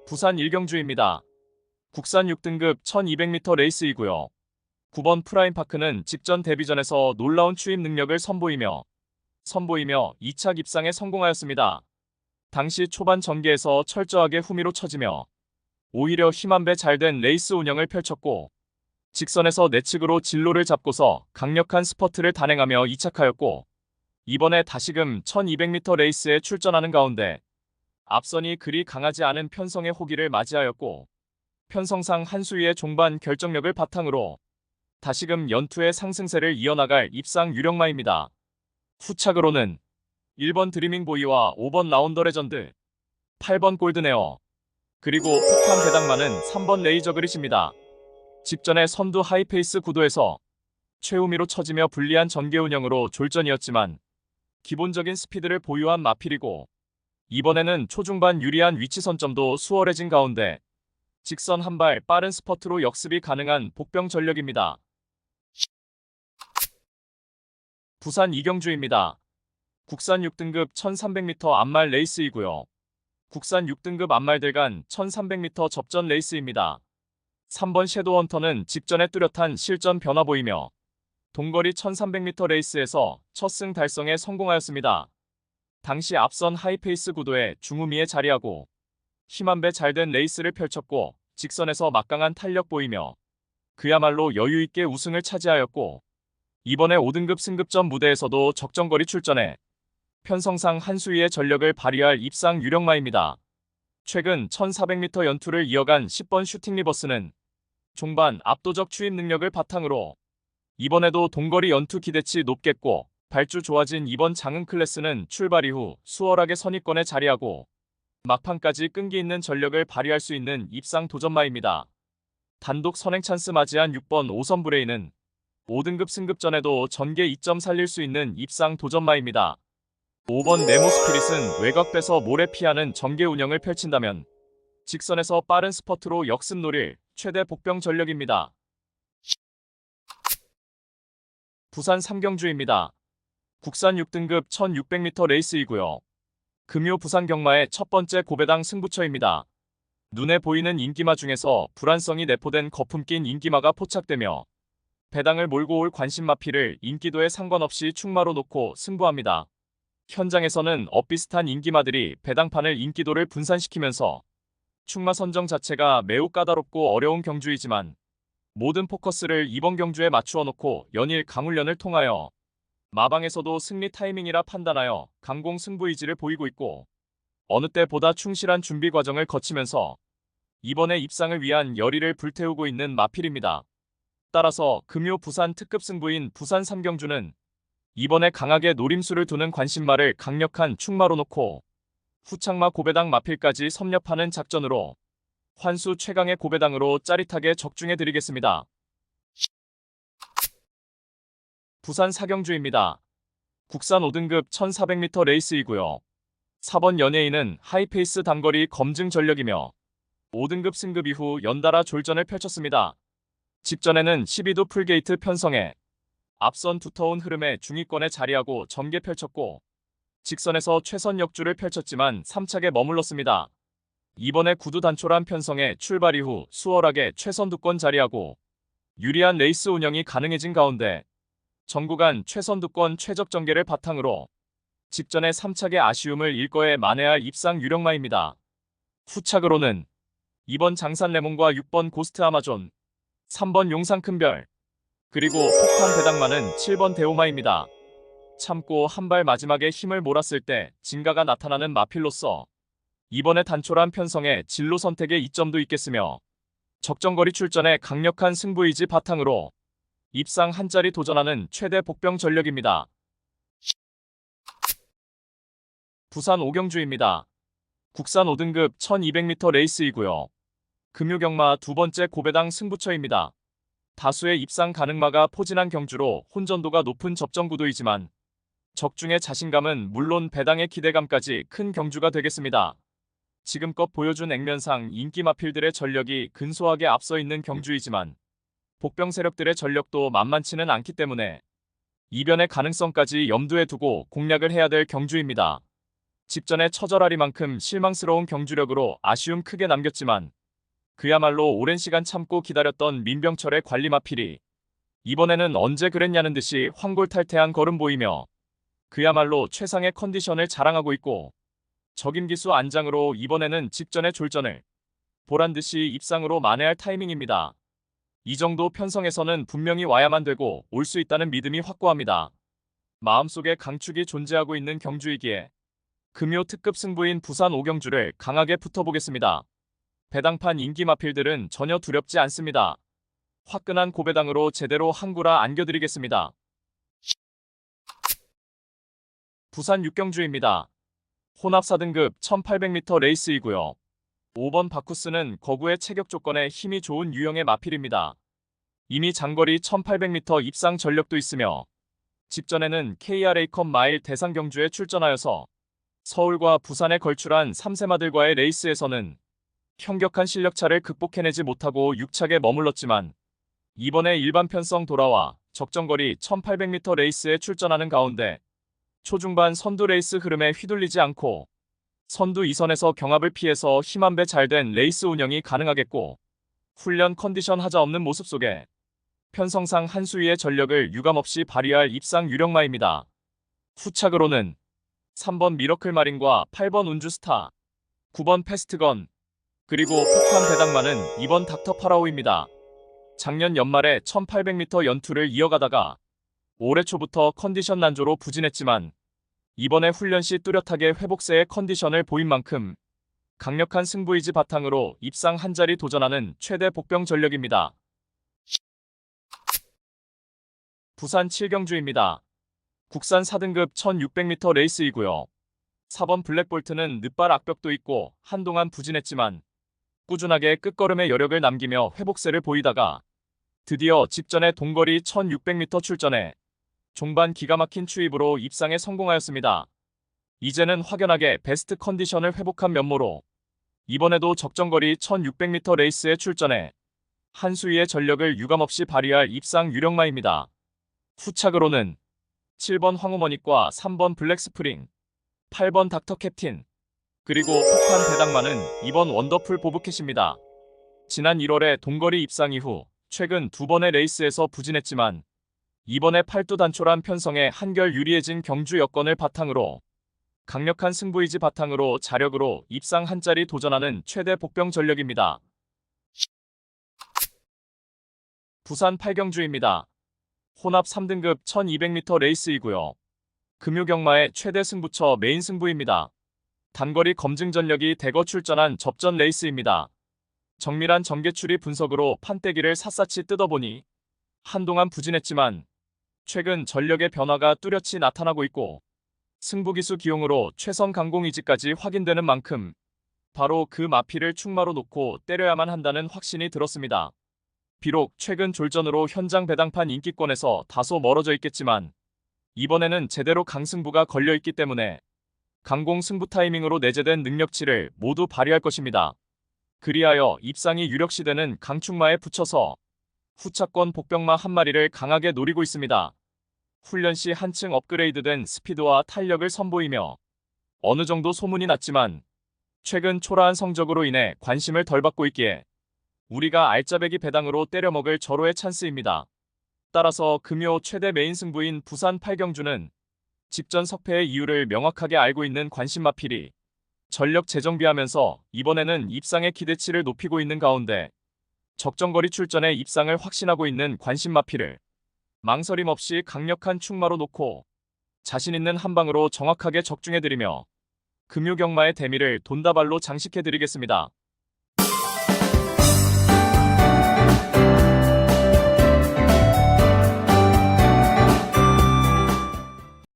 부산 일경주입니다. 국산 6등급 1200m 레이스이고요. 9번 프라임파크는 직전 데뷔전에서 놀라운 추임 능력을 선보이며 2차 입상에 성공하였습니다. 당시 초반 전개에서 철저하게 후미로 쳐지며 오히려 힘한 배 잘된 레이스 운영을 펼쳤고 직선에서 내측으로 진로를 잡고서 강력한 스퍼트를 단행하며 이착하였고 이번에 다시금 1200m 레이스에 출전하는 가운데 앞선이 그리 강하지 않은 편성의 호기를 맞이하였고 편성상 한 수위의 종반 결정력을 바탕으로 다시금 연투의 상승세를 이어나갈 입상 유력마입니다. 후착으로는 1번 드리밍 보이와 5번 라운더 레전드, 8번 골드네어, 그리고 폭탄 배당만은 3번 레이저 그릿입니다. 직전에 선두 하이페이스 구도에서 최우미로 처지며 불리한 전개 운영으로 졸전이었지만 기본적인 스피드를 보유한 마필이고 이번에는 초중반 유리한 위치 선점도 수월해진 가운데 직선 한 발 빠른 스퍼트로 역습이 가능한 복병 전력입니다. 부산 이경주입니다. 국산 6등급 1300m 암말 레이스이고요. 국산 6등급 암말들 간 1300m 접전 레이스입니다. 3번 섀도우헌터는 직전에 뚜렷한 실전 변화 보이며 동거리 1300m 레이스에서 첫 승 달성에 성공하였습니다. 당시 앞선 하이페이스 구도에 중후미에 자리하고 힘한 배 잘된 레이스를 펼쳤고 직선에서 막강한 탄력 보이며 그야말로 여유있게 우승을 차지하였고 이번에 5등급 승급전 무대에서도 적정거리 출전해 편성상 한 수위의 전력을 발휘할 입상 유력마입니다. 최근 1400m 연투를 이어간 10번 슈팅 리버스는 종반 압도적 추임 능력을 바탕으로 이번에도 동거리 연투 기대치 높겠고 발주 좋아진 이번 장흥 클래스는 출발 이후 수월하게 선입권에 자리하고 막판까지 끈기 있는 전력을 발휘할 수 있는 입상 도전마입니다. 단독 선행 찬스 맞이한 6번 오선 브레이는 5등급 승급전에도 전개 2점 살릴 수 있는 입상 도전마입니다. 5번 네모 스피릿은 외곽 빼서 모래 피하는 전개 운영을 펼친다면 직선에서 빠른 스퍼트로 역습 노릴 최대 복병 전력입니다. 부산 삼경주입니다. 국산 6등급 1600m 레이스이고요. 금요 부산 경마의 첫 번째 고배당 승부처입니다. 눈에 보이는 인기마 중에서 불안성이 내포된 거품 낀 인기마가 포착되며 배당을 몰고 올 관심마피를 인기도에 상관없이 충마로 놓고 승부합니다. 현장에서는 엇비슷한 인기마들이 배당판을 인기도를 분산시키면서 충마 선정 자체가 매우 까다롭고 어려운 경주이지만 모든 포커스를 이번 경주에 맞추어 놓고 연일 강훈련을 통하여 마방에서도 승리 타이밍이라 판단하여 강공 승부의지를 보이고 있고 어느 때보다 충실한 준비 과정을 거치면서 이번에 입상을 위한 열의를 불태우고 있는 마필입니다. 따라서 금요 부산 특급 승부인 부산 삼경주는 이번에 강하게 노림수를 두는 관심마를 강력한 충마로 놓고 후창마 고배당 마필까지 섭렵하는 작전으로 환수 최강의 고배당으로 짜릿하게 적중해드리겠습니다. 부산 사경주입니다. 국산 5등급 1400m 레이스이고요. 4번 연예인은 하이페이스 단거리 검증 전력이며 5등급 승급 이후 연달아 졸전을 펼쳤습니다. 직전에는 12도 풀게이트 편성에 앞선 두터운 흐름의 중위권에 자리하고 전개 펼쳤고 직선에서 최선 역주를 펼쳤지만 3착에 머물렀습니다. 이번에 구두 단촐한 편성에 출발 이후 수월하게 최선두권 자리하고 유리한 레이스 운영이 가능해진 가운데 전구간 최선두권 최적 전개를 바탕으로 직전에 3착의 아쉬움을 일거에 만회할 입상 유력마입니다. 후착으로는 2번 장산 레몬과 6번 고스트 아마존, 3번 용상 큰별, 그리고 폭탄 배당만은 7번 대오마입니다. 참고 한 발 마지막에 힘을 몰았을 때 진가가 나타나는 마필로서 이번에 단촐한 편성에 진로 선택에 이점도 있겠으며 적정거리 출전에 강력한 승부의지 바탕으로 입상 한 자리 도전하는 최대 복병 전력입니다. 부산 오경주입니다. 국산 5등급 1200m 레이스이고요. 금요경마 두 번째 고배당 승부처입니다. 다수의 입상 가능마가 포진한 경주로 혼전도가 높은 접전구도이지만 적중의 자신감은 물론 배당의 기대감까지 큰 경주가 되겠습니다. 지금껏 보여준 액면상 인기 마필들의 전력이 근소하게 앞서 있는 경주이지만 복병 세력들의 전력도 만만치는 않기 때문에 이변의 가능성까지 염두에 두고 공략을 해야 될 경주입니다. 직전에 처절하리만큼 실망스러운 경주력으로 아쉬움 크게 남겼지만 그야말로 오랜 시간 참고 기다렸던 민병철의 관리 마필이 이번에는 언제 그랬냐는 듯이 황골탈퇴한 걸음 보이며 그야말로 최상의 컨디션을 자랑하고 있고 적임기수 안장으로 이번에는 직전의 졸전을 보란듯이 입상으로 만회할 타이밍입니다. 이 정도 편성에서는 분명히 와야만 되고 올 수 있다는 믿음이 확고합니다. 마음속에 강축이 존재하고 있는 경주이기에 금요 특급 승부인 부산 오경주를 강하게 붙어보겠습니다. 배당판 인기 마필들은 전혀 두렵지 않습니다. 화끈한 고배당으로 제대로 항구라 안겨드리겠습니다. 부산 육경주입니다. 혼합 4등급 1800m 레이스이고요. 5번 바쿠스는 거구의 체격 조건에 힘이 좋은 유형의 마필입니다. 이미 장거리 1800m 입상 전력도 있으며 직전에는 KRA컵 마일 대상 경주에 출전하여서 서울과 부산에 걸출한 3세마들과의 레이스에서는 현격한 실력차를 극복해내지 못하고 6착에 머물렀지만 이번에 일반 편성 돌아와 적정거리 1800m 레이스에 출전하는 가운데 초중반 선두 레이스 흐름에 휘둘리지 않고 선두 2선에서 경합을 피해서 힘 한 배 잘된 레이스 운영이 가능하겠고 훈련 컨디션 하자 없는 모습 속에 편성상 한 수위의 전력을 유감없이 발휘할 입상 유력마입니다. 후착으로는 3번 미러클 마린과 8번 운주스타, 9번 패스트건, 그리고 폭탄 배당마는 2번 닥터 파라오입니다. 작년 연말에 1800m 연투를 이어가다가 올해 초부터 컨디션 난조로 부진했지만 이번에 훈련 시 뚜렷하게 회복세의 컨디션을 보인 만큼 강력한 승부의지 바탕으로 입상 한 자리 도전하는 최대 복병 전력입니다. 부산 7경주입니다. 국산 4등급 1600m 레이스이고요. 4번 블랙볼트는 늦발 악벽도 있고 한동안 부진했지만 꾸준하게 끝걸음의 여력을 남기며 회복세를 보이다가 드디어 직전에 동거리 1600m 출전해 종반 기가 막힌 추입으로 입상에 성공하였습니다. 이제는 확연하게 베스트 컨디션을 회복한 면모로 이번에도 적정거리 1600m 레이스에 출전해 한 수위의 전력을 유감없이 발휘할 입상 유력마입니다. 후착으로는 7번 황후머니과 3번 블랙스프링, 8번 닥터 캡틴, 그리고 폭탄 배당마는 2번 원더풀 보브캣입니다. 지난 1월에 동거리 입상 이후 최근 2번의 레이스에서 부진했지만 이번에 팔두 단촐한 편성에 한결 유리해진 경주 여건을 바탕으로 강력한 승부의지 바탕으로 자력으로 입상 한 자리 도전하는 최대 복병 전력입니다. 부산 8경주입니다. 혼합 3등급 1200m 레이스이고요. 금요경마의 최대 승부처 메인 승부입니다. 단거리 검증 전력이 대거 출전한 접전 레이스입니다. 정밀한 전개추리 분석으로 판때기를 샅샅이 뜯어보니 한동안 부진했지만 최근 전력의 변화가 뚜렷이 나타나고 있고 승부기수 기용으로 최선 강공의지까지 확인되는 만큼 바로 그 마필을 충마로 놓고 때려야만 한다는 확신이 들었습니다. 비록 최근 졸전으로 현장 배당판 인기권에서 다소 멀어져 있겠지만 이번에는 제대로 강승부가 걸려있기 때문에 강공 승부 타이밍으로 내재된 능력치를 모두 발휘할 것입니다. 그리하여 입상이 유력시되는 강충마에 붙여서 후차권 복병마 한 마리를 강하게 노리고 있습니다. 훈련 시 한층 업그레이드된 스피드와 탄력을 선보이며 어느 정도 소문이 났지만 최근 초라한 성적으로 인해 관심을 덜 받고 있기에 우리가 알짜배기 배당으로 때려먹을 절호의 찬스입니다. 따라서 금요 최대 메인 승부인 부산 8경주는 직전 석패의 이유를 명확하게 알고 있는 관심마필이 전력 재정비하면서 이번에는 입상의 기대치를 높이고 있는 가운데 적정거리 출전에 입상을 확신하고 있는 관심마필을 망설임 없이 강력한 충마로 놓고 자신 있는 한방으로 정확하게 적중해드리며 금요경마의 대미를 돈다발로 장식해드리겠습니다.